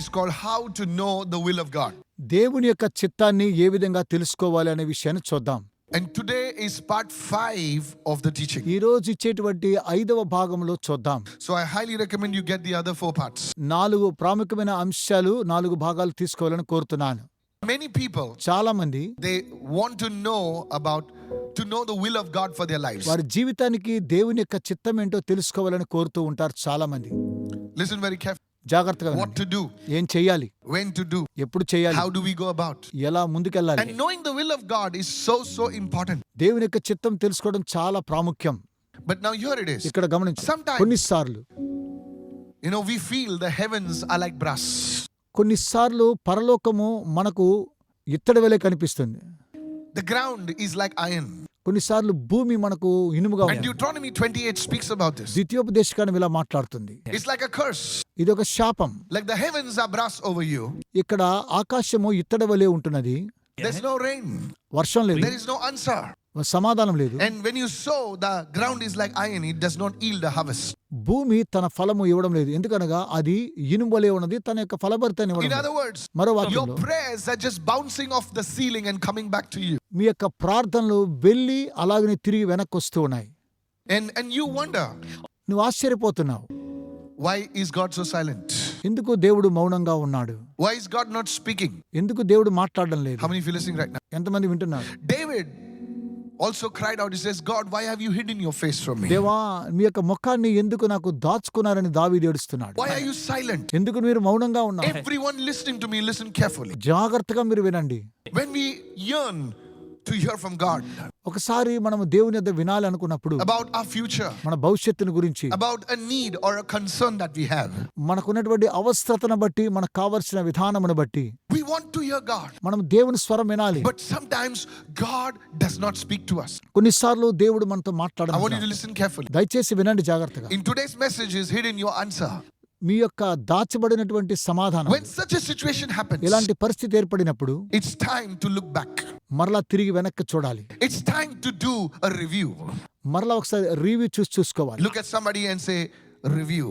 is called How to Know the Will of God. దేవుని యొక్క చిత్తాన్ని ఏ విధంగా తెలుసుకోవాలి అనే విషయాన్ని చూద్దాం. And today is part 5 of the teaching. ఈ రోజు ఇచ్చేటువంటి 5వ భాగంలో చూద్దాం. So I highly recommend you get the other 4 parts. 4 ప్రాముఖ్యమైన అంశాలు 4 భాగాలు తీసుకోవాలని కోరుతున్నాను. Many people, చాలా మంది they want to know the will of God for their lives. వారి జీవితానికి దేవుని యొక్క చిత్తం ఏంటో తెలుసుకోవాలని కోరుతూ ఉంటారు చాలా మంది. Listen very carefully. జాగ్రత్తగా What to do, ఏం చేయాలి, when to do, ఎప్పుడు చేయాలి, how do we go about. ఎలా ముందుకెళ్ళాలి. And knowing the will of God is so important. దేవుని యొక్క చిత్తం తెలుసుకోవడం చాలా ప్రాముఖ్యం. But now here it is. ఇక్కడ గమనించు, Sometimes, కొన్నిసార్లు we feel the heavens are like brass. కొన్నిసార్లు పరలోకము మనకు ఇత్తడి వలె కనిపిస్తుంది. The ground is like iron. కొన్నిసార్లు భూమి మనకు ఇనుముగా And ఉంది. Deuteronomy 28 speaks about this. ద్వితీయోపదేశకాండం ఇలా మాట్లాడుతుంది. It's like a curse. ఇది ఒక శాపం. Like the heavens are brass over you. ఇక్కడ ఆకాశము ఇత్తడి వలె ఉంటున్నది. There's no rain. వర్షం లేదు, There is no answer. సమాధానం లేదు. And when you sow, the ground is like iron. It does not yield a harvest. భూమి తన ఫలము ఇవ్వడం లేదు, ఎందుకనగా అది ఇనుము వలె ఉన్నది, తన యొక్క ఫలభరితాన్ని In ఇవ్వడం other లేదు. words, మరో your వాక్యంలో prayers are just bouncing off the ceiling and coming back to you. మీ యొక్క ప్రార్థనలు వెళ్ళి అలాగనే తిరిగి వెనక్కి వస్తూ ఉన్నాయి. And you wonder, నువ్వు ఆశ్చర్యపోతున్నావు, why is God so silent? ఎందుకు దేవుడు మౌనంగా ఉన్నాడు, Why is God not speaking? ఎందుకు దేవుడు మాట్లాడడం లేదు. How many of you listening right now? ఎంతమంది వింటున్నారు? David also cried out. He says, God, why have you hidden your face from me? దేవా, మీ యొక్క ముఖాన్ని ఎందుకు నాకు దాచుకున్నారని దావీదు ఏడుస్తున్నాడు. Why are you silent? ఎందుకు మీరు మౌనంగా ఉన్నారు? Everyone listening to me, listen carefully. జాగ్రత్తగా మీరు వినండి. When we yearn to hear from God ఒకసారి మనము దేవుని యొద్ద వినాలి అనుకున్నప్పుడు about our future, మన భవిష్యత్తును గురించి, about a need or a concern that we have, మనకున్నటువంటి అవసరతను బట్టి, మనకు కావలసిన విధానమును బట్టి we want to hear God. మనం దేవుని స్వరం వినాలి. But sometimes God does not speak to us. కొన్నిసార్లు దేవుడు మనతో I want you to మాట్లాడాలి. listen carefully. దయచేసి వినండి జాగ్రత్తగా. In today's message is hidden your answer. మీ యొక్క దాచబడినటువంటి సమాధానం. When such a situation happens, ఇలాంటి పరిస్థితి ఏర్పడినప్పుడు it's time to look back. మరలా తిరిగి వెనక్కి చూడాలి. It's time to do a review. మరలా ఒకసారి రివ్యూ చూసుకోవాలి. Look at somebody and say, review.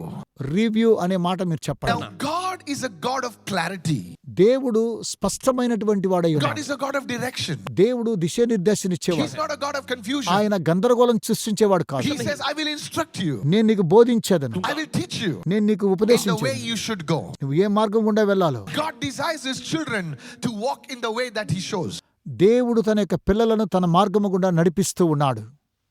Review అనే మాట మీరు చెప్పాలి. Now, God is a God of clarity. దేవుడు స్పష్టమైనటువంటి వాడై God ఉన్నాడు. is a God of direction. దేవుడు దిశానిర్దేశం He's ఇచ్చేవాడు. not a God of confusion. ఆయన గందరగోళం సృష్టించేవాడు కాదు. He says, I will instruct you. నేను నీకు బోధించేదను, I will teach you నేను నీకు in the way ఉపదేశించేదను, you should go. నువ్వు ఏ మార్గం గుండా వెళ్ళాలో. God desires his children to walk in the way that he shows. దేవుడు తన యొక్క పిల్లలను తన మార్గము గుండా నడిపిస్తూ ఉన్నాడు.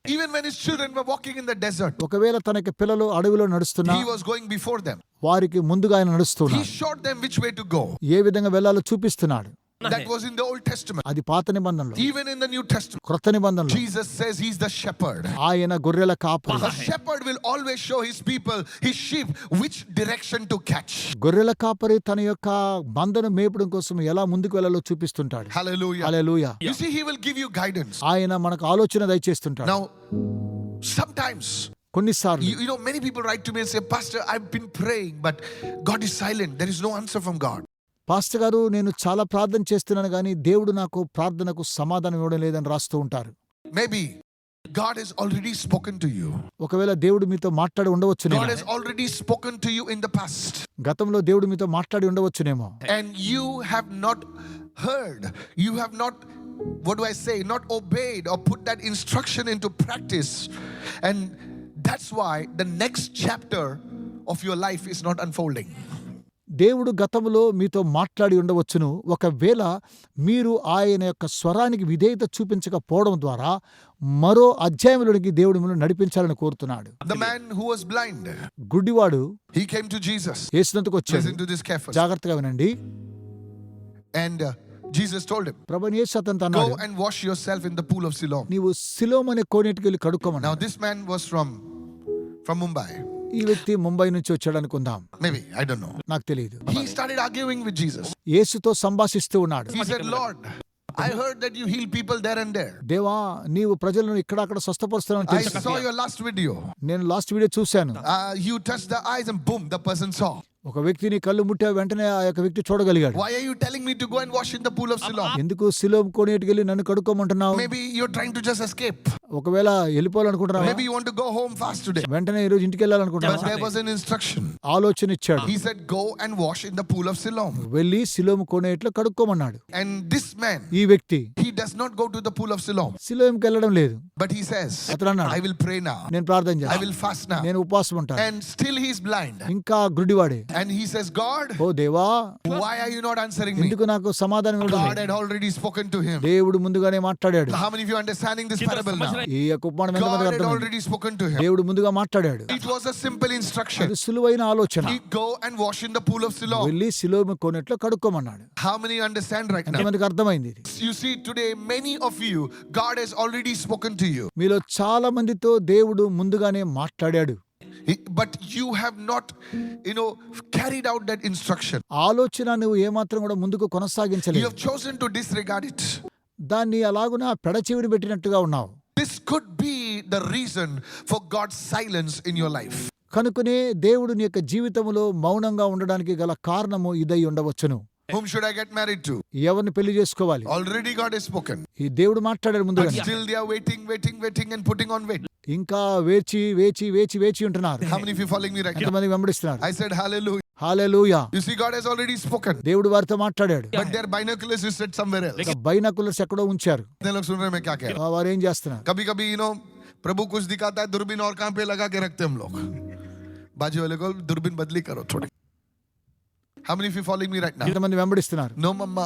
Even when his children were walking in the desert, ఒకవేళ తన యొక్క పిల్లలు అడవిలో నడుస్తున్నా he was going before them. వారికి ముందుగా ఆయన He నడుస్తున్నాడు. showed them which way to go. ఏ విధంగా వెళ్ళాలో చూపిస్తున్నాడు. That was in the Old Testament. అది పాత నిబంధనలో. Even in the New Testament, క్రొత్త నిబంధనలో Jesus says he's the shepherd. ఆయన గొర్రెల కాపరి. A shepherd will always show his people, his sheep, which direction to catch. గొర్రెల కాపరి తన యొక్క మందను మేపడం కోసం ఎలా ముందుకు వెళ్ళాలో చూపిస్తుంటాడు. Hallelujah. Hallelujah. You see, he will give you guidance. ఆయన మనకు ఆలోచన దయచేస్తుంటాడు. Now, sometimes, కొన్నిసార్లు many people write to me and say, Pastor, I've been praying, but God is silent. There is no answer from God. Pastor గారు, నేను చాలా ప్రార్థన చేస్తున్నాను కానీ దేవుడు నాకు ప్రార్థనకు సమాధానం ఇవ్వడం లేదని రాస్తూ ఉంటారు. Maybe God has already spoken to you. ఒకవేళ దేవుడు మీతో మాట్లాడి ఉండవచ్చునేమో. God has already spoken to you in the past. గతంలో దేవుడు మీతో మాట్లాడి ఉండవచ్చునేమో. And you have not heard. You have not, what do I say, not obeyed or put that instruction into practice. And that's why the next chapter of your life is not unfolding. దేవుడు గతంలో మీతో మాట్లాడి ఉండవచ్చును. ఒకవేళ మీరు ఆయన యొక్క స్వరానికి విధేయత చూపించకపోవడం ద్వారా మరో అధ్యాయంలోనికి దేవుడు మిమ్మల్ని నడిపించాలని కోరుతున్నాడు. The man who was blind, గుడ్డివాడు he came to Jesus. యేసునందుకు వచ్చాడు. Listen to this carefully. జాగ్రత్తగా వినండి. And Jesus told him, ప్రభువైన యేసు అతనితో అన్నాడు, go and wash yourself in the pool of Siloam. నీవు సిలోం అనే కోనేటికి వెళ్ళి Now కడుక్కోమన్నాడు. this man was from Mumbai. ఈ వ్యక్తి ముంబై నుంచి వచ్చాడు అనుకుందాం. Maybe, I don't know. నాకు తెలియదు. He started arguing with Jesus. యేసుతో సంభాషిస్తూ ఉన్నాడు. He said, Lord, I heard that you heal people there and there. దేవా, నీవు ప్రజలను ఇక్కడక్కడ స్వస్థపరుస్తున్నావు I తెలుసు. saw your last video. నేను లాస్ట్ వీడియో చూశాను. You touched the eyes and boom, the person saw. ఒక వ్యక్తిని కళ్ళు ముట్టే వెంటనే ఆ యొక్క వ్యక్తి చూడగలిగాడు. Why are you telling me to go and wash in the pool of Siloam? ఎందుకు సిలోం కోనేటికి వెళ్ళి నన్ను కడుక్కోమంటున్నావు? Maybe you're trying to just escape. ఒకవేళ వెళ్ళిపోవాలనుకుంటున్నావా? Maybe you want to go home fast today. వెంటనే ఈ రోజు ఇంటికి But వెళ్ళాలనుకుంటున్నావా? there was an instruction. ఆలోచన ఇచ్చాడు. He said, go and wash in the pool of Siloam. వెళ్ళి సిలోము కోనేట్లో కడుక్కోమన్నాడు. And this man, ఈ వ్యక్తి he does not go to the pool of Siloam. సిలోముకి వెళ్ళడం లేదు. But he says, అతను అన్నాడు, I will pray now. నేను ప్రార్థన I చేస్తాను, will fast now. నేను ఉపవాసం ఉంటాను. And still he is blind. ఇంకా గుడ్డివాడే. And he says, God, ఓ దేవా, why are you not answering me? ఎందుకు నాకు సమాధానం God ఇవ్వడం? had already spoken to him. దేవుడు ముందుగానే మాట్లాడాడు. How many of you are understanding this parable now? ఈ యొక్క ఉపమానం ఎంతమందికి God had అర్థమైంది? already spoken to him. దేవుడు ముందుగా మాట్లాడాడు. It was a simple instruction. అది సులువైన ఆలోచన. He go and wash in the pool of Siloam. వెళ్ళి సిలోము కోనేట్లో కడుక్కోమన్నాడు. How many understand right now? ఎంతమందికి అర్థమైంది ఇది? You see, today many of you, God has already spoken to you. మీలో చాలా మందితో దేవుడు ముందుగానే మాట్లాడాడు. But you have not, carried out that instruction. ఆలోచన నువ్వు ఏమాత్రం కూడా ముందుకు You కొనసాగించలేదు. have chosen to disregard it. దాన్ని అలాగున పెడచెవిని పెట్టినట్టుగా ఉన్నావు. This could be the reason for God's silence in your life. కనుకనే దేవుడు నీ యొక్క జీవితంలో మౌనంగా ఉండడానికి గల కారణము ఇదై ఉండవచ్చును. Whom should I get married to? ఎవరిని పెళ్లి చేసుకోవాలి? Already God has spoken. ఈ దేవుడు మాట్లాడాడు But ముందుగా. still they are waiting and putting on wait. ఇంకా వేచి ఉంటున్నారు. How many of you following me right now? ఎంతమంది వెంబడిస్తున్నారు? I said hallelujah. Hallelujah. You see, God has already spoken. దేవుడు వారితో మాట్లాడాడు. But their binoculars is set somewhere else. Binoculars ఎక్కడో ఉంచారు. इतने लोग सुन रहे हैं मैं क्या कह रहा हूं? వారు ఏం చేస్తున్నారు? कभी-कभी प्रभु कुछ दिखाता है, दूरबीन और कहां पे लगा के रखते हम लोग. बाजू वाले को दूरबीन बदली करो थोड़ी. How many of you following me right now? ఎంతమంది వెంబడిస్తున్నారు? No, mama.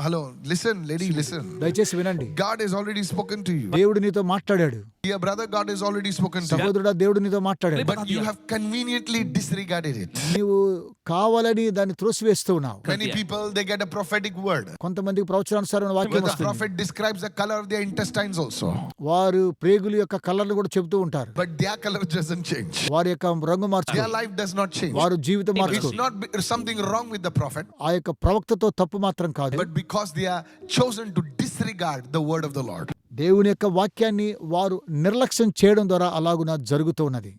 Hello. Listen, lady, listen. దయచేసి వినండి. God has already spoken to you. దేవుడు నీతో మాట్లాడాడు. Dear brother, God has already spoken to you. సహోదరుడా, దేవుడు నీతో మాట్లాడాడు. But you have conveniently disregarded it. నీవు కావాలని దాన్ని త్రోసివేస్తూ ఉన్నావు. Many people, they get a prophetic word. కొంతమందికి ప్రవచనానుసారమైన వాక్యం But the వస్తుంది. prophet describes the color of their intestines also. వారు ప్రేగుల యొక్క కలర్లు కూడా చెబుతూ ఉంటారు. But their color doesn't change. వారి యొక్క రంగు Their మార్చుకో. life does not change. వారు జీవితం It's మార్చుకో. not something wrong with the prophet. ఆ యొక్క ప్రవక్తతో తప్పు మాత్రం కాదు. But because they are chosen to disregard the word of the Lord. దేవుని యొక్క వాక్యాన్ని వారు నిర్లక్ష్యం చేయడం ద్వారా అలాగున జరుగుతూ ఉన్నది.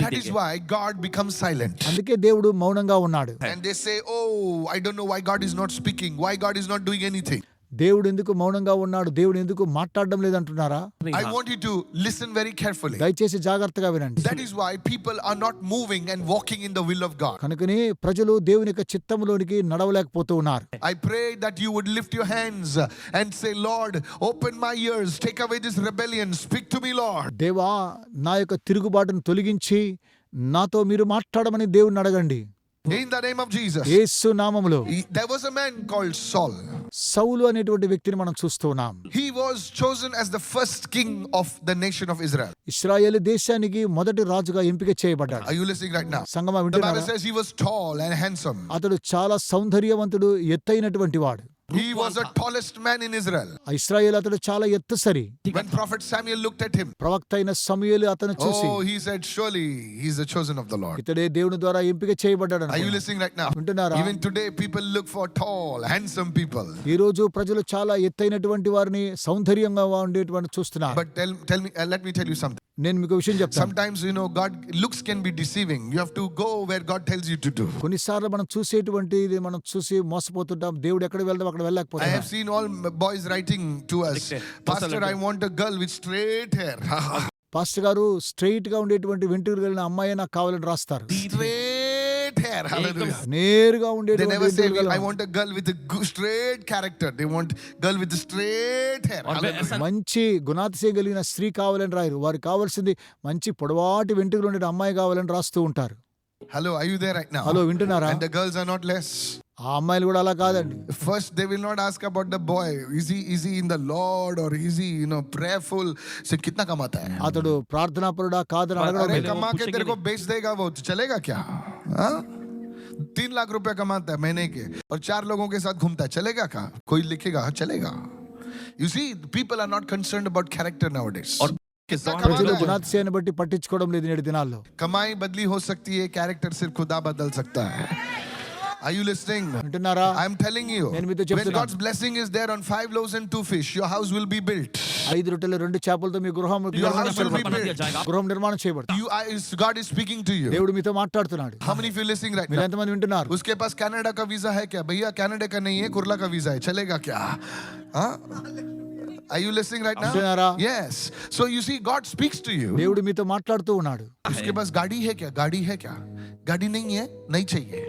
That is why God becomes silent. అందుకే దేవుడు మౌనంగా ఉన్నాడు. And they say, oh, I don't know why God is not speaking, why God is not doing anything. దేవుడు ఎందుకు మౌనంగా ఉన్నాడు, దేవుడు ఎందుకు మాట్లాడడం లేదంటున్నారా? I want you to listen very carefully. దయచేసి జాగ్రత్తగా వినండి. That is why people are not moving and walking in the will of God. కనుకనే ప్రజలు దేవుని యొక్క చిత్తములోనికి నడవలేకపోతూ ఉన్నారు. I pray that you would lift your hands and say, Lord, open my ears, take away this rebellion, speak to me, Lord. దేవా, నా యొక్క తిరుగుబాటును తొలగించి నాతో మీరు మాట్లాడమని దేవుణ్ణి అడగండి. In the name of Jesus. యేసు నామములో. There was a man called Saul. సౌలు అనేటువంటి వ్యక్తిని మనం చూస్తూ ఉన్నాం. He was chosen as the first king of the nation of Israel. ఇశ్రాయేలు దేశానికి మొదటి రాజుగా ఎంపిక చేయబడ్డాడు. Are you listening right now? సంగమా The Bible వింటున్నారా? says he was tall and handsome. అతడు చాలా సౌందర్యవంతుడు, ఎత్తైనటువంటి వాడు. He was the tallest man in Israel. ఇశ్రాయేలు అతడు చాలా ఎత్తు సరి. When prophet Samuel looked at him, ప్రవక్త అయిన సమూయేలు అతను చూసి, oh, he said, surely he's the chosen of the Lord. ఇతడే దేవుని ద్వారా ఎంపిక చేయబడ్డాడు Are you అనుకున్నాడు. listening right now? వింటున్నారా? Even today, people look for tall, handsome people. ఈ రోజు ప్రజలు చాలా ఎత్తైనటువంటి వారిని, సౌందర్యంగా ఉండేటువంటి చూస్తున్నారు. But tell me, let me tell you something. నేను మీకు విషయం చెప్తాను. Sometimes, God looks can be deceiving. You have to go where God tells you to do. కొన్నిసార్లు మనం చూసేటువంటిది మనం చూసి మోసపోతుంటాం. దేవుడు ఎక్కడ వెళ్దాం అక్కడ I have వెళ్ళకపోతాం. seen all boys writing to us, Pastor, I want a girl with straight hair. Pastor గారు, straight గా ఉండేటువంటి వెంట్రుకలు కలిగిన అమ్మాయి నాకు కావాలని రాస్తారు. Straight hair. Hallelujah. నేరుగా They ఉండేటువంటి never say, వెంట్రుకలు I want a girl with a straight character. They want girl with straight hair. Hallelujah. మంచి గుణాతిశయం కలిగిన స్త్రీ కావాలని రాయరు. వారికి కావాల్సింది మంచి పొడవాటి వెంట్రుకలు ఉండే అమ్మాయి కావాలని రాస్తూ ఉంటారు. Hello, are you there right now? Hello, వింటున్నారా? And the girls are not less. ఆ అమ్మాయిలు కూడా అలా కాదండి. First, they will not ask about the boy. Is he in the Lord or is he, prayerful? So, कितना कमाता है? అతడు ప్రార్థనాపరుడా కాదని అడగడం अरे లేదు. कमा के तेरे को बेच देगा वो, तो चलेगा क्या? हाँ? 3 लाख रुपया कमाता है महीने के और 4 लोगों के साथ घूमता है, चलेगा क्या? कोई लिखेगा, चलेगा. You see, people are not concerned about character nowadays. कितना ప్రజలు कमाना है? గుణాతిశయాన్ని బట్టి పట్టించుకోవడం లేదు నేటి దినాల్లో. कमाई बदली हो सकती है, कैरेक्टर सिर्फ खुदा बदल सकता है. Are you listening? వింటున్నారా? I'm telling you, నేను మీతో when చెప్తున్నాను. God's blessing is there on 5 loaves and 2 fish, your house will be built. 5 రొట్టెలు 2 చేపలతో మీ గృహం Your house will be built. గృహం నిర్మాణం చేయబడుతుంది. God is speaking to you. దేవుడు మీతో మాట్లాడుతున్నాడు. How many of you listening right మీరు now? ఎంతమంది వింటున్నారు? उसके पास कनाडा का वीजा है क्या? भैया कनाडा का नहीं है, कुर्ला का वीजा है, चलेगा क्या? हाँ? Are you listening right now? వింటున్నారా? Yes. So you see, God speaks to you. దేవుడు మీతో మాట్లాడుతూ ఉన్నాడు. उसके पास गाड़ी है क्या? गाड़ी है क्या? गाड़ी नहीं है, नहीं चाहिए.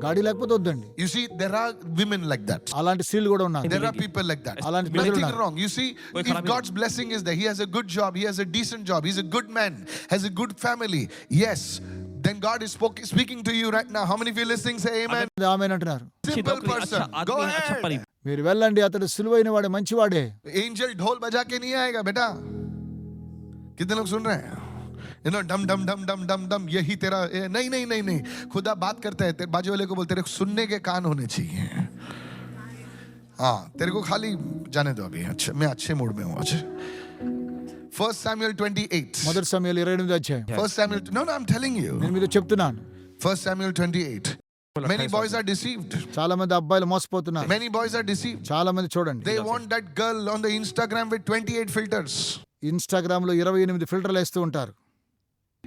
గాడి లేకపోతే వద్దండి. You see, there are women like that. అలాంటి స్త్రీలు కూడా ఉన్నారు. There are people like that. అలాంటి Nothing ప్రజలు ఉన్నారు. wrong. You see, if God's blessing is there, he has a good job, he has a decent job, he's a good man, has a good family. Yes, then God is speaking to you right now. How many of you listening say amen? ఆమేన్ అంటున్నారు. Simple person. Go ahead. మీరు వెళ్ళండి, అతడు సులువైన వాడే, మంచివాడే. Angel ढोल बजा के नहीं आएगा बेटा. कितने लोग सुन रहे हैं? You know, डम डम डम डम डम डम, यही तेरा नहीं नहीं नहीं नहीं. खुदा बात करता है, तेरे बाजू वाले को बोलते तेरे सुनने के कान होने चाहिए. हाँ, तेरे को खाली जाने दो अभी. अच्छा, मैं अच्छे मूड में हूँ आज. 1 Samuel 28. మొదటి సమయాలు 28 అధ్యాయం. 1 Samuel. No, I'm telling you. నేను మీతో చెప్తున్నాను. 1 Samuel 28. Many boys are deceived. చాలా మంది అబ్బాయిలు మోసపోతున్నారు. Many boys are deceived. చాలా మంది చూడండి, They want that girl on the Instagram with 28 filters. Instagram లో 28 ఫిల్టర్లు వేస్తూ ఉంటారు.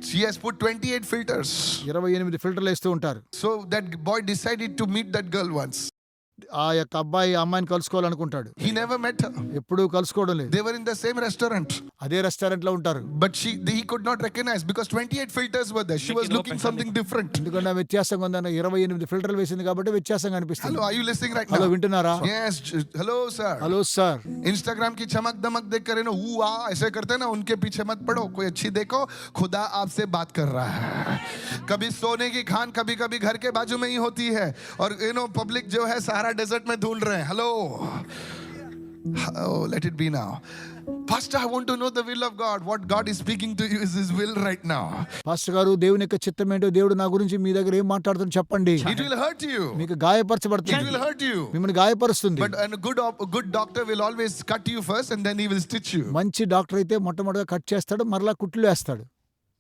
She has put 28 filters. 28 ఫిల్టర్లు వేస్తూ ఉంటారు. So that boy decided to meet that girl once. ఆ యొక్క అబ్బాయి అమ్మాయిని కలుసుకోవాలనుకుంటాడు. He never met her. ఎప్పుడూ కలుసుకోవడం లేదు. They were in the same restaurant. అదే రెస్టారెంట్ లో ఉంటారు. But he could not recognize because 28 filters were there. She was looking something different. ఎందుకంటే వ్యత్యాసంగా ఉందని 28 ఫిల్టర్లు వేసింది కాబట్టి వ్యత్యాసంగా అనిపిస్తుంది. Hello, are you listening right hello, now? వింటున్నారా? Yes. Hello, sir. Hello sir. Instagram की चमक दमक देख कर ना ऐसे करते हैं ना, उनके पीछे मत पड़ो. कोई अच्छी देखो, खुदा आपसे बात कर रहा है. कभी सोने की खान कभी कभी घर के बाजू में ही होती है, और पब्लिक जो है सहारा डेजर्ट में ढूंढ रहे हैं. Hello. Oh, let it be now. Pastor, I want to know the will of God. What God is speaking to you is His will right now. Pastor గారు, దేవుని యొక్క చిత్తం ఏంటో, దేవుడు నా గురించి మీ దగ్గర ఏం మాట్లాడుతుందో చెప్పండి. It will hurt you. మీకు It గాయపరచబడుతుంది. will hurt you. మిమ్మల్ని గాయపరుస్తుంది. But a good doctor will always cut you first and then he will stitch you. మంచి డాక్టర్ అయితే మొట్టమొదటిగా కట్ చేస్తాడు, మరలా కుట్లు వేస్తాడు.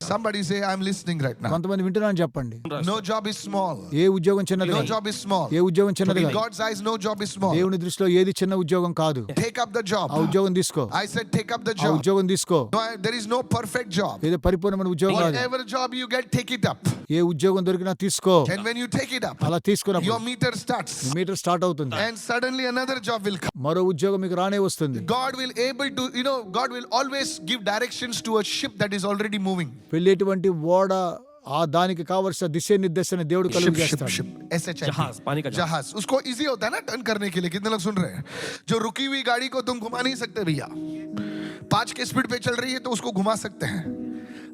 Somebody say, I'm listening right now. కొంతమంది వింటున్నాను చెప్పండి. No job is small. ఏ ఉద్యోగం చిన్నది No కాదు. job is small. ఏ ఉద్యోగం చిన్నది In కాదు. God's eyes, no job is small. దేవుని దృష్టిలో ఏది చిన్న ఉద్యోగం కాదు. Take up the job. ఆ ఉద్యోగం తీసుకో. I said, take up the ఆ job. ఉద్యోగం తీసుకో. No, there is no perfect job. ఏదో పరిపూర్ణమైన ఉద్యోగం కాదు. Whatever job you get, take it up. ఏ ఉద్యోగం దొరికినా తీసుకో. And when you take it up, అలా తీసుకున్నప్పుడు your meter starts. Meter start అవుతుంది. And suddenly another job will come. మరో ఉద్యోగం మీకు రానే వస్తుంది. God will able to, God will always give directions to a ship that is already moving. వెళ్ళేటువంటి ఓడ ఆ దానికి కావలసిన దిశ నిర్దేశన దేవుడు కలుగజేస్తాడు. जहाज, पानी का जहाज. उसको इजी होता है ना टर्न करने के लिए. कितने लोग सुन रहे हैं? जो रुकी हुई गाड़ी को तुम घुमा नहीं सकते भैया. 5 के स्पीड पे चल रही है तो उसको घुमा सकते हैं.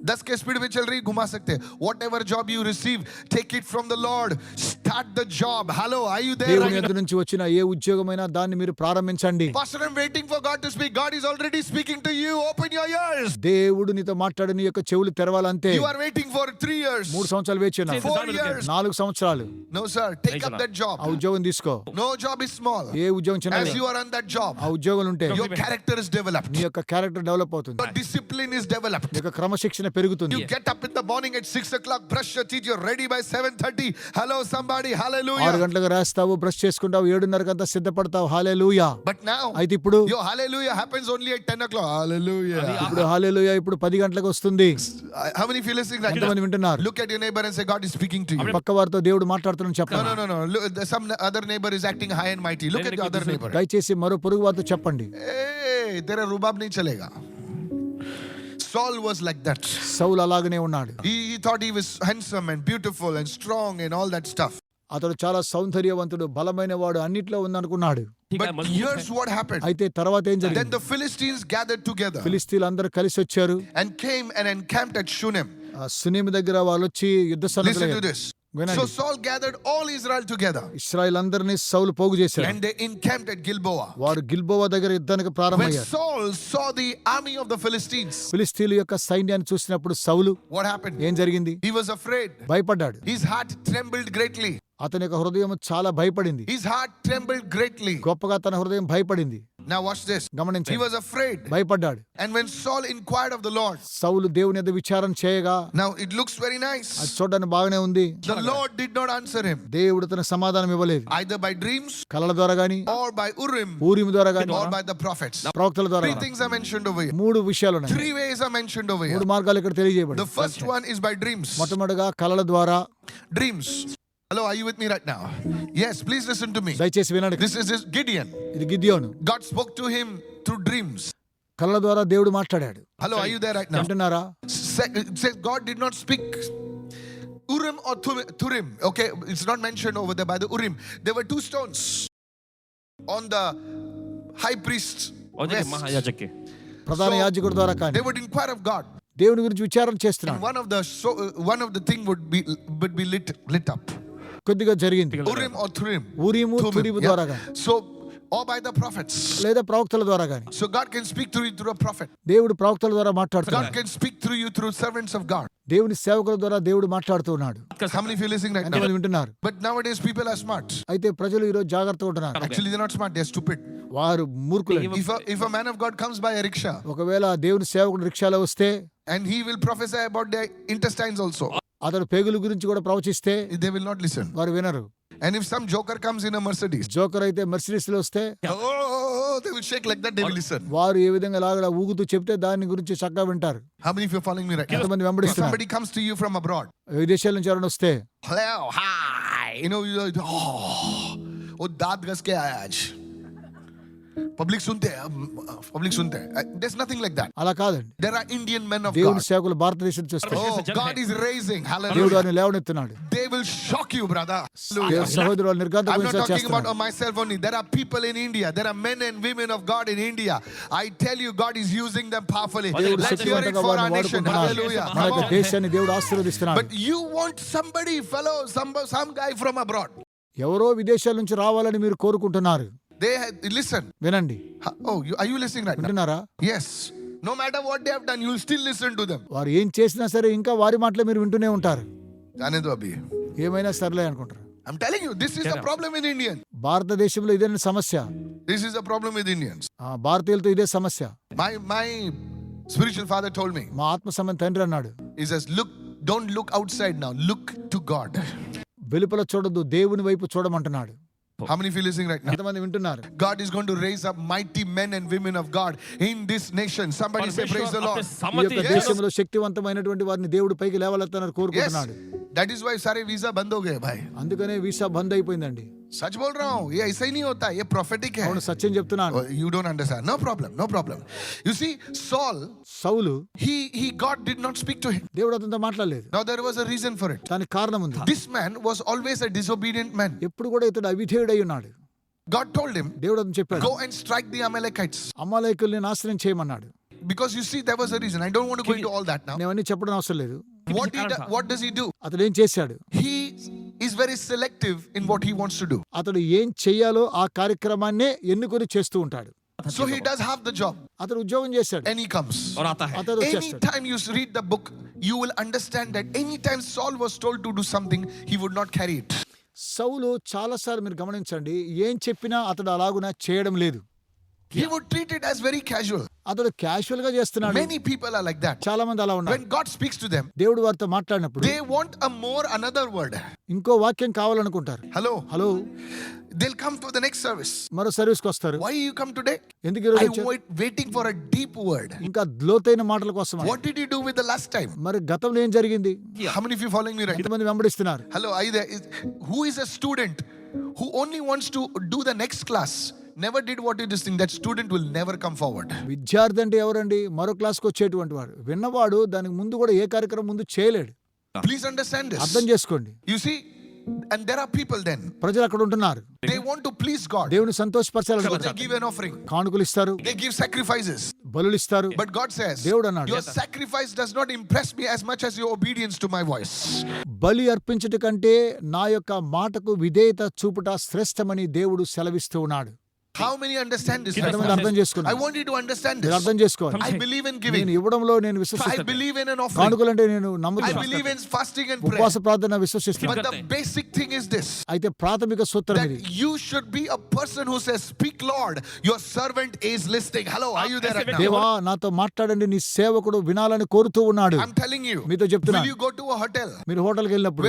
10 के स्पीड पे चल रही घुमा सकते हैं. Whatever job you receive, take it from the Lord. Start the job. Hello, are you there? దేవుని యొద్ద నుంచి వచ్చిన ఏ ఉద్యోగమైనా దాన్ని మీరు ప్రారంభించండి. Pastor, I'm waiting for God to speak. God is already speaking to you. Open your ears. దేవుడు నీతో మాట్లాడి నీ యొక్క చెవులు తెరవాలంతే. You are waiting for 3 years. 3 సంవత్సరాలు వేచి ఉన్నావు. 4 years. 4 సంవత్సరాలు. No sir, take up that job. ఆ ఉద్యోగం తీసుకో. No job is small. ఏ ఉద్యోగం As చిన్నది. you are on that job, ఆ ఉద్యోగం ఉంటే your character is developed. నీ యొక్క క్యారెక్టర్ డెవలప్ అవుతుంది. Your discipline is developed. నీ యొక్క క్రమశిక్షణ పెరుగుతుంది. You get up in the morning at 6 o'clock, brush your teeth, you're ready by 7:30. Hello somebody, 6 hallelujah. గంటలకు రాస్తావు, బ్రష్ చేసుకుంటావు, 7:30 కంతా సిద్ధపడతావు. హల్లెలూయా. But now, అయితే ఇప్పుడు your hallelujah happens only at 10 o'clock. Hallelujah. ఇప్పుడు హల్లెలూయా ఇప్పుడు 10 గంటలకు వస్తుంది. How many of you listening right ఎంతమంది now? వింటున్నారు? Look at your neighbor and say, God is speaking to you. పక్క వారితో దేవుడు మాట్లాడుతున్నాడు No, చెప్పండి. no, no, no. Look, some other neighbor is acting high and mighty. Look at the other neighbor. దయచేసి మరో పొరుగు వారితో చెప్పండి. Hey, तेरा रुबाब नहीं चलेगा. Saul was like that. సౌలు అలాగనే ఉన్నాడు. He thought he was handsome and beautiful and strong and all that stuff. అతడు చాలా సౌందర్యవంతుడు, బలమైన వాడు, అన్నిట్లో ఉందనుకున్నాడు. But here's what happened. అయితే తర్వాత ఏం Then జరిగింది? the Philistines gathered together ఫిలిస్తీన్లు అందరూ కలిసి వచ్చారు. and came and encamped at Shunem. సునేమి దగ్గర వాళ్ళు వచ్చి యుద్ధ Listen to సన్నద్ధులయ్యారు. this. వినండి. So Saul gathered all Israel together Israel అందరినీ సౌలు పోగు చేశాడు. and they encamped at Gilboa. వారు గిల్బోవా దగ్గర యుద్ధానికి When ప్రారంభమయ్యారు. Saul saw the army of the Philistines, ఫిలిస్తీన్ల యొక్క సైన్యాన్ని చూసినప్పుడు సౌలు what happened? ఏం జరిగింది? He was afraid. భయపడ్డాడు. His heart trembled greatly. అతని యొక్క హృదయం చాలా భయపడింది. His heart trembled greatly. గొప్పగా తన హృదయం భయపడింది. Now watch this. He గమనించండి. was afraid. భయపడ్డాడు. And when Saul inquired of the Lord, సౌలు దేవుని యొద్ద విచారణ చేయగా now it looks very అది nice. చూడడానికి బాగానే ఉంది. The Lord did not answer him దేవుడు తన సమాధానం ఇవ్వలేదు. either by dreams కలల ద్వారా గాని, or by Urim ఊరిమి ద్వారా గాని, or by the prophets. ప్రవక్తల ద్వారా 3 గాని. things are mentioned over here. 3 విషయాలు ఉన్నాయి. 3 ways are mentioned over here. 3 మార్గాలు ఇక్కడ The తెలియజేయబడ్డాయి. first one is by dreams. మొట్టమొదటిగా కలల ద్వారా. Dreams. Hello, are you with me right now? Yes, please listen to me. దయచేసి వినండి. This is Gideon. ఇది గిద్యోను. God spoke to him through dreams. కళ్ళ ద్వారా దేవుడు మాట్లాడాడు. Hello, are you there right now? అంటున్నారా? It says God did not speak Urim or Thurim. Okay, it's not mentioned over there by the Urim. There were two stones on the high priest. ప్రధాన యాజకుడి ద్వారా కానీ They would inquire of God. దేవుని గురించి విచారణ And చేస్తున్నాడు. one of the thing would be lit up. కొద్దిగా జరిగింది. Urim or Thurim. ఊరీము తురీము Yeah. ద్వారా కానీ So, or by the prophets. లేదా ప్రవక్తల ద్వారా కానీ So God can speak through you through a prophet. దేవుడు ప్రవక్తల ద్వారా God మాట్లాడుతున్నాడు. can speak through you through servants of God. దేవుని సేవకుల ద్వారా దేవుడు మాట్లాడుతున్నాడు. How many of you listening right now? ఎంతమంది వింటున్నారు? But nowadays people are smart. అయితే ప్రజలు ఈరోజు జాగ్రత్తగా ఉంటున్నారు. Actually, they're not smart. They're stupid. వారు మూర్ఖులు. If a man of God comes by a rickshaw ఒకవేళ దేవుని సేవకుడు రిక్షాలో వస్తే and he will prophesy about their intestines also, అతడు పేగుల గురించి కూడా ప్రవచిస్తే they will not listen. వారు వినరు. And if some joker comes in a Mercedes, joker అయితే మెర్సిడీస్ లో వస్తే they will shake like that. They will listen. వారు ఏ విధంగా లాగా ఊగుతూ చెప్తే దాని గురించి చక్కగా వింటారు. How many of you are following me right now? ఎంతమంది If వెంబడిస్తున్నారు? somebody comes to you from abroad, విదేశాల నుంచి ఎవరైనా వస్తే hello, hi, oh, daat gas ke aaya aaj. Public sunte hai. There's nothing like that. అలా కాదండి. There are Indian men of దేవుని God. సేవకులు భారతదేశం చూస్తే Oh, God is raising. దేవుడు Hallelujah. వారిని లేవనెత్తున్నాడు. They will shock you, brother. Hallelujah. సహోదరులు I'm not నిర్గంతపోయి talking about చేస్తున్నారు. myself only. There are people in India. There are men and women of God in India. I tell you, God is using them powerfully. దేవుడు Let's hear it శక్తివంతంగా for our వారిని nation. వాడుకుంటున్నాడు. Hallelujah. మన Come యొక్క on. దేశాన్ని దేవుడు ఆశీర్వదిస్తున్నాడు. But you want somebody, fellow, some guy from abroad. ఎవరో విదేశాల నుంచి రావాలని మీరు కోరుకుంటున్నారు. Listen. వినండి. Oh, are you listening right now? వింటున్నారా? Yes. No matter what they have done, you will still listen to them. వారు ఏం చేసినా సరే ఇంకా వారి మాటలే మీరు వింటూనే ఉంటారు. Janedo abhi. ఏమైనా సర్లే అనుకుంటారు. I'm telling you, this is the problem with Indians. భారతదేశంలో ఇదే సమస్య. This is the problem with Indians. భారతీయులతో ఇదే సమస్య. My spiritual father told me. మా ఆత్మ సంబంధ తండ్రి అన్నాడు. He says, don't look outside now. Look to God. వెలుపల చూడొద్దు, దేవుని వైపు చూడమంటున్నాడు. How many of you listening right now? ఎంతమంది వింటున్నారు? God is going to raise up mighty men and women of God in this nation. Somebody say praise the Lord. ఈ యొక్క దేశంలో శక్తివంతమైనటువంటి వారిని దేవుడు పైకి లేవలెత్తాలని Yes. కోరుకుంటున్నాడు. That is why सारे वीजा बंद हो गए भाई. అందుకనే వీసా బంద్ అయిపోయిందండి. सच बोल रहा हूँ. ये ऐसा ही नहीं होता. ये prophetic है. అవును, సత్యం చెప్తున్నాను. You don't understand. No problem. You see, Saul, Saul God did not speak to him. దేవుడు అతనితో మాట్లాడలేదు. Now there was a reason for it. దానికి కారణం ఉంది. This man was always a disobedient man. ఎప్పుడు కూడా ఇతడు అవిధేయుడై ఉన్నాడు. God told him, దేవుడు అతను చెప్పాడు, go and strike the Amalekites. అమాలేకుల్ని నాశనం చేయమన్నాడు. Because you see, there was a reason. I don't want to go into all that now. నేను అన్నీ చెప్పడం అవసరం లేదు. What does he do? అతడు ఏం చేశాడు? He is very selective in what he wants to do. అతడు ఏం చెయ్యాలో ఆ కార్యక్రమాన్నే ఎన్నుకొని చేస్తూ ఉంటాడు. So he does have the job అతడు ఉద్యోగం చేశాడు. and he comes. అతడు వచ్చేస్తాడు. Anytime you read the book, you will understand that anytime Saul was told to do something, he would not carry it. సౌలు చాలాసార్లు మీరు గమనించండి, ఏం చెప్పినా అతడు అలాగున చేయడం లేదు. He would treat it as very casual. అతడు క్యాజువల్ గా చేస్తున్నాడు. Many people are like that. చాలా మంది అలా ఉన్నారు. When God speaks to them, దేవుడు వారితో మాట్లాడినప్పుడు they want another word. ఇంకో వాక్యం కావాలనుకుంటారు. Hello. They'll come to the next service. మరో సర్వీస్ కు వస్తారు. Why you come today? ఎందుకు ఈరోజు I వచ్చారు? waiting for a deep word. ఇంకా లోతైన మాటల కోసం. What did you do with the last time? మరి గతంలో ఏం జరిగింది? How many of you following me right now? ఎంతమంది వెంబడిస్తున్నారు? Hello, are you there? Who is a student who only wants to do the next class, never did what it is thing? That student will never come forward. విద్యార్థి అంటే ఎవరండి? మరో క్లాస్కి వచ్చేటువంటి వాడు. విన్నవాడు దానికి ముందు కూడా ఏ కార్యక్రమం ముందు చేయలేడు. Please understand this. అర్థం చేసుకోండి. You see, and there are people then, ప్రజలు అక్కడ ఉంటున్నారు. they want to please God. దేవుని సంతోషపరచాలని So they give an offering. కానుకలు ఇస్తారు, They give sacrifices. బలులు ఇస్తారు. But God says, దేవుడు అన్నాడు, your sacrifice does not impress me as much as your obedience to my voice. బలి అర్పించుట కంటే నా యొక్క మాటకు విధేయత చూపుట శ్రేష్టమని దేవుడు సెలవిస్తూ ఉన్నాడు. How many understand this? ఎంతమంది అర్థం చేసుకున్నారు? I want you to understand మీరు this. అర్థం చేసుకోవాలి. I believe in నేను giving. ఇవ్వడంలో నేను I విశ్వసిస్తాను. believe in an offering. కానుకలంటే నేను I నమ్ముతాను. believe in fasting and prayer. ఉపవాస ప్రార్థన విశ్వసిస్తాను. But the basic thing is this, అయితే ప్రాథమిక సూత్రం that ఇది. you should be a person who says, speak Lord, your servant is listening. Hello, are you there right now? దేవా నాతో మాట్లాడండి, నీ సేవకుడు వినాలని కోరుతూ ఉన్నాడు. I'm telling you, మీతో చెప్తున్నా. will you go to a hotel మీరు హోటల్కి వెళ్ళినప్పుడు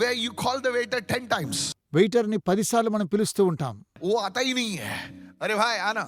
where you call the waiter 10 times? Waiter ని 10 సార్లు మనం పిలుస్తూ ఉంటాం. वो आता ही नहीं है. अरे भाई आना.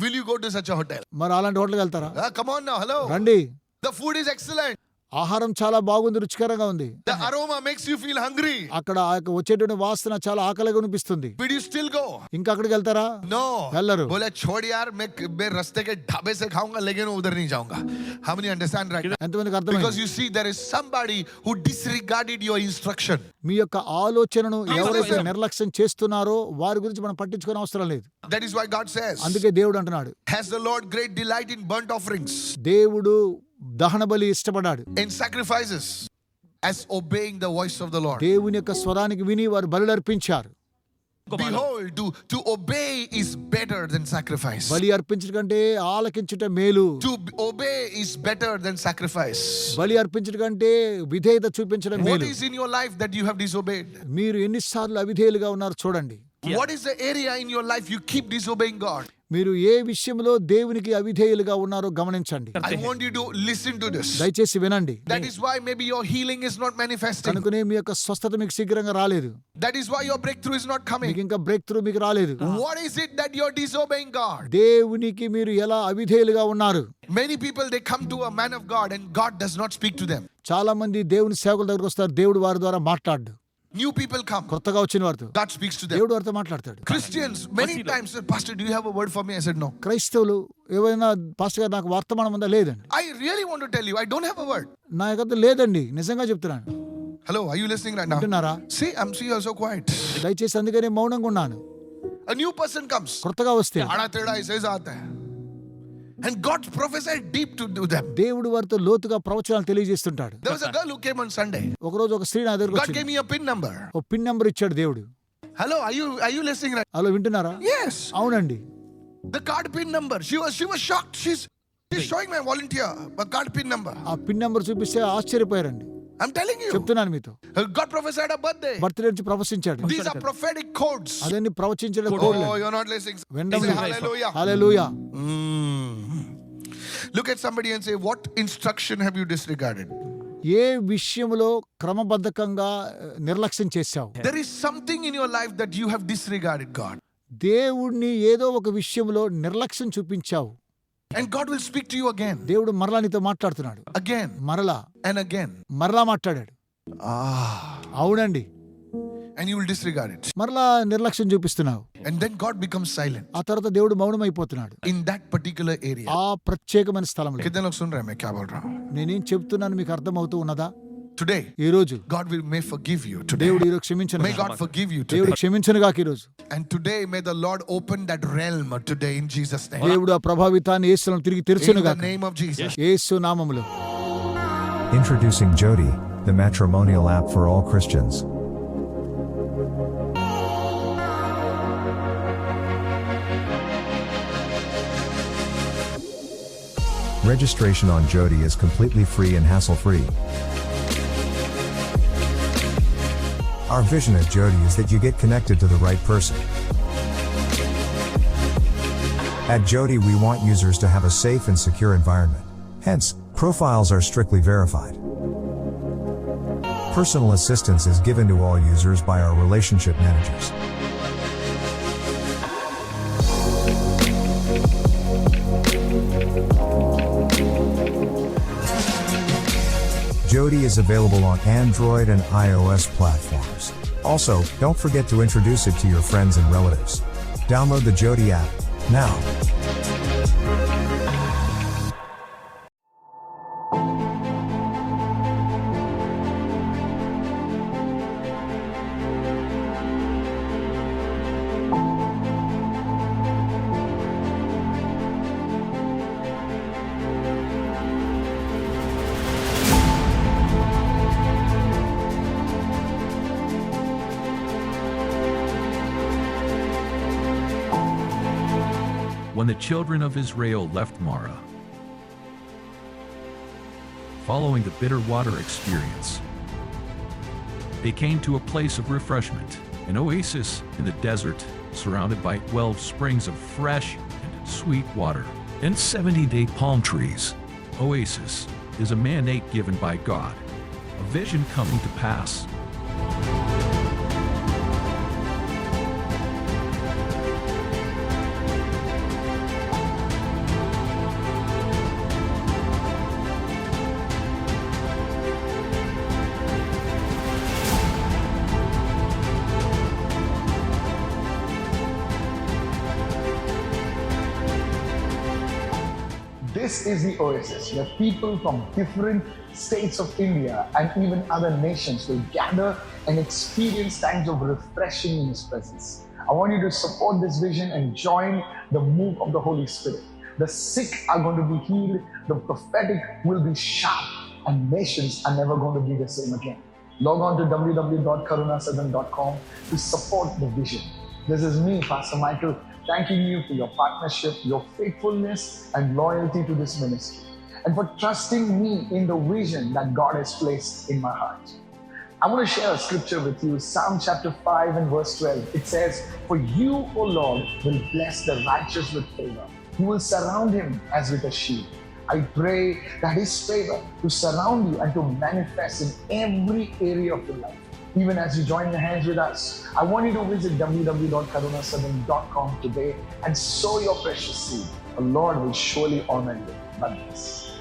Will you go to such a hotel? మరి అలాంటి హోటల్కి వెళ్తారా? Come on now, hello. రండి. The food is excellent. ఆహారం చాలా బాగుంది, రుచికరంగా ఉంది. The aroma makes you feel hungry. అక్కడ ఆ యొక్క వచ్చేటువంటి వాసన చాలా ఆకలిగా అనిపిస్తుంది. Will you still go? ఇంకా అక్కడికి వెళ్తారా? No. వెళ్ళరు. बोले छोड़ यार, मैं रास्ते के ढाबे से खाऊंगा लेकिन उधर नहीं जाऊंगा. How many understand right now? ఎంతమందికి Because అర్థమైంది? you see there is somebody who disregarded your instruction. మీ యొక్క ఆలోచనను ఎవరైతే నిర్లక్ష్యం చేస్తున్నారో వారి గురించి మనం పట్టించుకోని అవసరం లేదు. That is why God says, అందుకే దేవుడు అంటున్నాడు, has the Lord great delight in burnt offerings, దేవుడు దహన బలి ఇష్టపడ్డాడు, in sacrifices, as obeying the voice of the Lord. దేవుని యొక్క స్వరానికి విని వారు బలులు అర్పించారు. Behold, to obey is better than sacrifice. బలి అర్పించడం కంటే ఆలకించుట మేలు. To obey is better than sacrifice. బలి అర్పించడం కంటే విధేయత చూపించడం What మేలు. is in your life that you have disobeyed? మీరు ఎన్నిసార్లు అవిధేయులుగా ఉన్నారు చూడండి. What is the area in your life you keep disobeying God? మీరు ఏ విషయంలో దేవునికి అవిధేయులుగా ఉన్నారో గమనించండి. I want you to listen to this. దయచేసి వినండి. That is why maybe your healing is not manifesting. కనుకనే మీ యొక్క స్వస్థత మీకు శీఘ్రంగా రాలేదు. That is why your breakthrough is not మీకు coming. ఇంకా బ్రేక్ త్రూ మీకు రాలేదు. What is it that you're disobeying God? దేవునికి మీరు ఎలా అవిధేయులుగా ఉన్నారు? Many people, they come to a man of God and God does not speak to them. చాలా మంది దేవుని సేవకుల దగ్గరకు వస్తారు, దేవుడు వారి ద్వారా మాట్లాడు. New people come, కొత్తగా వచ్చిన వారితో God speaks to them. దేవుడు వారితో మాట్లాడతాడు. Christians many times said, Pastor, do you have a word for me? I said no. క్రైస్తవులు ఏవైనా పాస్టర్ గారు నాకు వర్తమానం ఉందా? లేదండి. I really want to tell you, I don't have a word. నా యొక్క లేదండి, నిజంగా చెప్తున్నాను. Hello, are you listening right now? వింటున్నారా? See, you're so quiet. దయచేసి అందుకనే మౌనంగా ఉన్నాను. A new person comes. కొత్తగా వస్తే आड़ा टेढ़ा ऐसे आता है. And God prophesied deep to them. దేవుడు వారితో లోతుగా ప్రవచనాలు తెలియజేస్తుంటాడు. There was a girl who came on Sunday. ఒకరోజు ఒక స్త్రీ నా దగ్గరకు God వచ్చింది. gave me a PIN number. ఒక పిన్ నెంబర్ ఇచ్చాడు దేవుడు. Hello, are you listening right? అలా వింటున్నారా? Yes. అవునండి. The card PIN number. She was shocked. She's showing my volunteer a card PIN number. ఆ పిన్ నెంబర్ చూపిస్తే ఆశ్చర్యపోయారండి. I'm telling you. చెప్తున్నాను మీతో. God prophesied a birthday. Birthday నుంచి ప్రవచించాడు. These are prophetic codes. అదన్ని ప్రవచించిన కోడ్లు. Oh, you're not listening. వినడం Say లేదు. hallelujah. Hallelujah. Look at somebody and say, what instruction have you disregarded? ఏ విషయంలో క్రమబద్ధకంగా నిర్లక్ష్యం చేశావు? There is something in your life that you have disregarded God. దేవుణ్ణి ఏదో ఒక విషయంలో నిర్లక్ష్యం చూపించావు. And God will speak to you again. దేవుడు మరలా నీతో మాట్లాడుతున్నాడు. Again. మరలా And again. మరలా మాట్లాడాడు. అవునండి. And you will disregard it. మరలా నిర్లక్ష్యం చూపిస్తున్నావు. And then God becomes silent. ఆ తర్వాత దేవుడు మౌనమైపోతున్నాడు. In that particular area. ఆ ప్రత్యేకమైన స్థలంలో. कितने लोग सुन रहे हैं मैं क्या बोल रहा हूँ? నేనేం చెప్తున్నాను మీకు అర్థమవుతూ ఉన్నదా? Today, ఈ రోజు God may forgive you today. దేవుడు ఈరోజు క్షమించను. May God forgive you దేవుడు today. క్షమించను గాక ఈ రోజు. And today may the Lord open that realm today in Jesus' name. దేవుడు ఆ ప్రభావితాన్ని యేసును తిరిగి In తెరచును the గాక. name of Jesus. యేసు నామములో. Introducing Jody, the matrimonial app for all Christians. Registration on Jody is completely free and hassle-free. Our vision at Jody is that you get connected to the right person. At Jody, we want users to have a safe and secure environment. Hence, profiles are strictly verified. Personal assistance is given to all users by our relationship managers. Jody is available on Android and iOS platforms. Also, don't forget to introduce it to your friends and relatives. Download the Jody app now. When the children of Israel left Marah, following the bitter water experience, they came to a place of refreshment, an oasis in the desert, surrounded by 12 springs of fresh and sweet water and 70-day palm trees. Oasis is a mandate given by God, a vision coming to pass. This is the oasis where people from different states of India and even other nations will gather and experience times of refreshing in His presence. I want you to support this vision and join the move of the Holy Spirit. The sick are going to be healed, the prophetic will be sharp, and nations are never going to be the same again. Log on to www.karunasadhan.com to support the vision. This is me, Pastor Michael, thanking you for your partnership, your faithfulness, and loyalty to this ministry, and for trusting me in the vision that God has placed in my heart. I want to share a scripture with you, Psalm chapter 5 and verse 12. It says, "For you, O Lord, will bless the righteous with favor. You will surround him as with a shield." I pray that His favor to surround you and to manifest in every area of your life. Even as you join your hands with us, I want you to visit www.karunasadhan.com today and sow your precious seed. The Lord will surely honor you. God bless.